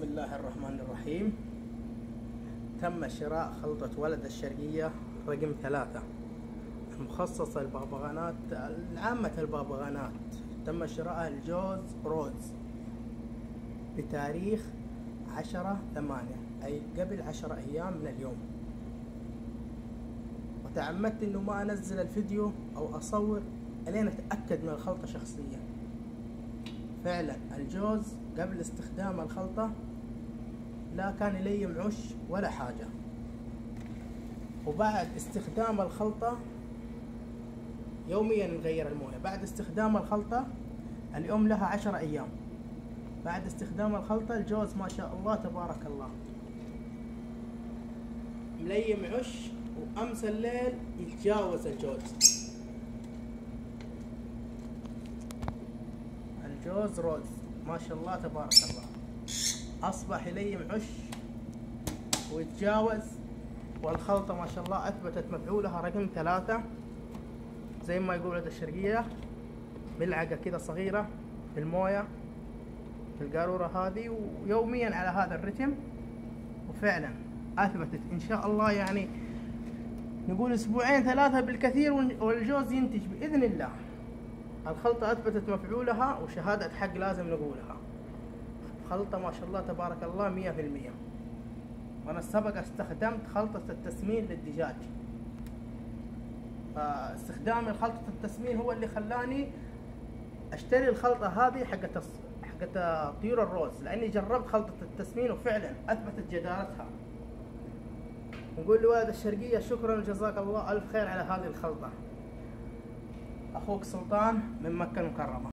بسم الله الرحمن الرحيم. تم شراء خلطة ولد الشرقية رقم 3 المخصصة للبغبغانات عامة البغبغانات. تم شراءها الجوز روز بتاريخ 10/8 أي قبل 10 أيام من اليوم، وتعمدت إنه ما أنزل الفيديو أو أصور ألين أتأكد من الخلطة شخصيا. فعلا الجوز قبل استخدام الخلطة لا كان يليم عش ولا حاجة، وبعد استخدام الخلطة يوميا نغير الموية. بعد استخدام الخلطة اليوم لها 10 أيام، بعد استخدام الخلطة الجوز ما شاء الله تبارك الله مليم عش، وأمس الليل يتجاوز الجوز. الجوز روز ما شاء الله تبارك الله أصبح يليم عش ويتجاوز، والخلطة ما شاء الله أثبتت مفعولها رقم 3 زي ما يقول ولد الشرقية. ملعقة كده صغيرة في الموية في القارورة هذه، ويوميا على هذا الرتم، وفعلا أثبتت إن شاء الله. يعني نقول 2-3 بالكثير والجوز ينتج بإذن الله. الخلطة أثبتت مفعولها، وشهادة حق لازم نقولها. خلطة ما شاء الله تبارك الله 100%. وأنا سبق استخدمت خلطة التسمين للدجاج، فاستخدامي لخلطة التسمين هو اللي خلاني أشتري الخلطة هذه حقت طيور الروز، لأني جربت خلطة التسمين وفعلا أثبتت جدارتها. نقول لولد الشرقية شكرا وجزاك الله ألف خير على هذه الخلطة. أخوك سلطان من مكة المكرمة.